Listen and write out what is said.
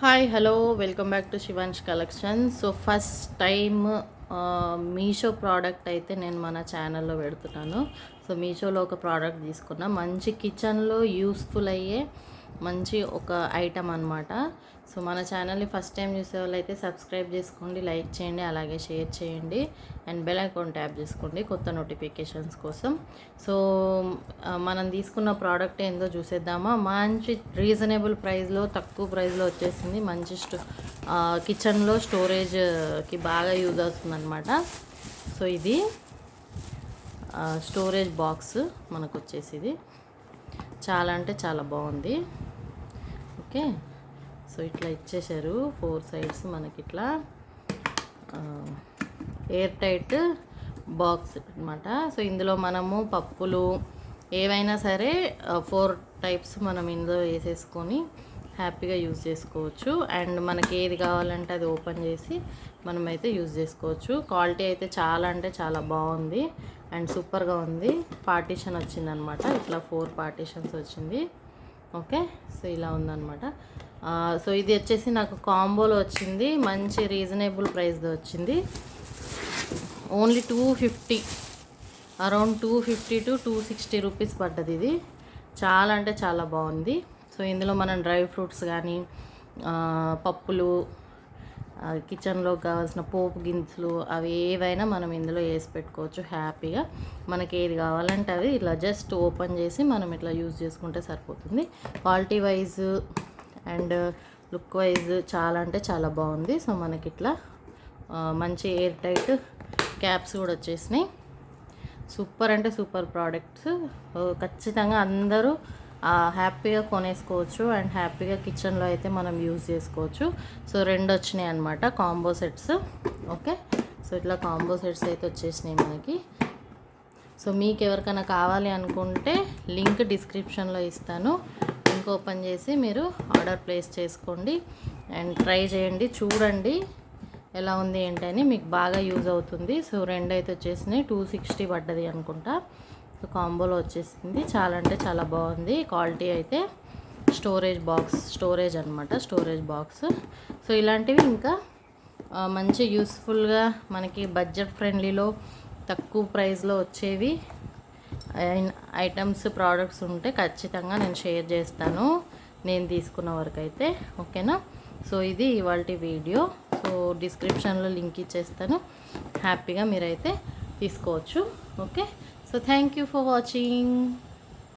Hi hello welcome back to Shivansh collection. So first time Meesho product అయితే నేను మన ఛానల్లో పెడుతున్నాను. సో మీషోలో ఒక ప్రోడక్ట్ తీసుకున్నా, మంచి కిచెన్లో యూస్ఫుల్ అయ్యే మంచి ఒక ఐటమ్ అనమాట. సో మన ఛానల్ని ఫస్ట్ టైం చూసే వాళ్ళైతే సబ్స్క్రైబ్ చేసుకోండి, లైక్ చేయండి, అలాగే షేర్ చేయండి అండ్ బెల్ ఐకాన్ ట్యాప్ చేసుకోండి కొత్త నోటిఫికేషన్స్ కోసం. సో మనం తీసుకున్న ప్రోడక్ట్ ఏందో చూసేద్దామా. మంచి రీజనబుల్ ప్రైస్లో, తక్కువ ప్రైస్లో వచ్చేసింది. మంచి కిచెన్లో స్టోరేజ్కి బాగా యూజ్ అవుతుంది అనమాట. సో ఇది స్టోరేజ్ బాక్స్ మనకు వచ్చేసి చాలా అంటే చాలా బాగుంది. ఓకే, సో ఇట్లా ఇచ్చేసారు 4 సైడ్స్ మనకి ఇట్లా ఎయిర్ టైట్ బాక్స్ అనమాట. సో ఇందులో మనము పప్పులు ఏవైనా సరే 4 టైప్స్ మనం ఇందులో వేసేసుకొని హ్యాపీగా యూజ్ చేసుకోవచ్చు. అండ్ మనకి ఏది కావాలంటే అది ఓపెన్ చేసి మనమైతే యూజ్ చేసుకోవచ్చు. క్వాలిటీ అయితే చాలా అంటే చాలా బాగుంది అండ్ సూపర్గా ఉంది. పార్టీషన్ వచ్చిందనమాట, ఇట్లా 4 పార్టీషన్స్ వచ్చింది. ఓకే, సో ఇలా ఉందన్నమాట. సో ఇది వచ్చేసి నాకు కాంబోలో వచ్చింది, మంచి రీజనబుల్ ప్రైస్లో వచ్చింది. ఓన్లీ 250, అరౌండ్ 250 to 260 రూపీస్ పడ్డది. ఇది చాలా అంటే చాలా బాగుంది. సో ఇందులో మనం డ్రై ఫ్రూట్స్ కానీ పప్పులు, కిచెన్లో కావాల్సిన పోపు గింజలు అవి ఏవైనా మనం ఇందులో వేసి పెట్టుకోవచ్చు హ్యాపీగా. మనకి ఏది కావాలంటే అది ఇట్లా జస్ట్ ఓపెన్ చేసి మనం ఇట్లా యూజ్ చేసుకుంటే సరిపోతుంది. Quality wise and look wise చాలా అంటే చాలా బాగుంది. సో మనకి ఇట్లా మంచి ఎయిర్ టైట్ క్యాప్స్ కూడా వచ్చేసినాయి. సూపర్ అంటే సూపర్ ప్రోడక్ట్స్. ఖచ్చితంగా అందరూ హ్యాపీగా కొనేసుకోవచ్చు అండ్ హ్యాపీగా కిచెన్లో అయితే మనం యూజ్ చేసుకోవచ్చు. సో 2 వచ్చినాయి అనమాట కాంబో సెట్స్. ఓకే, సో ఇట్లా కాంబో సెట్స్ అయితే వచ్చేసినాయి మనకి. సో మీకు ఎవరికైనా కావాలి అనుకుంటే లింక్ డిస్క్రిప్షన్లో ఇస్తాను, లింక్ ఓపెన్ చేసి మీరు ఆర్డర్ ప్లేస్ చేసుకోండి అండ్ ట్రై చేయండి, చూడండి ఎలా ఉంది ఏంటని, మీకు బాగా యూజ్ అవుతుంది. సో 2 అయితే వచ్చేసినాయి, 260 పడ్డది అనుకుంటా. సో కాంబోలో వచ్చేసింది, చాలా అంటే చాలా బాగుంది. క్వాలిటీ అయితే స్టోరేజ్ అనమాట, స్టోరేజ్ బాక్స్. సో ఇలాంటివి ఇంకా మంచి యూస్ఫుల్గా మనకి బడ్జెట్ ఫ్రెండ్లీలో తక్కువ ప్రైస్లో వచ్చేవి ఐటమ్స్ ప్రోడక్ట్స్ ఉంటే ఖచ్చితంగా నేను షేర్ చేస్తాను, నేను తీసుకున్న వరకు అయితే. ఓకేనా, సో ఇది ఇవాల్టి వీడియో. సో డిస్క్రిప్షన్లో లింక్ ఇచ్చేస్తాను, హ్యాపీగా మీరైతే తీసుకోవచ్చు. Okay, so thank you for watching.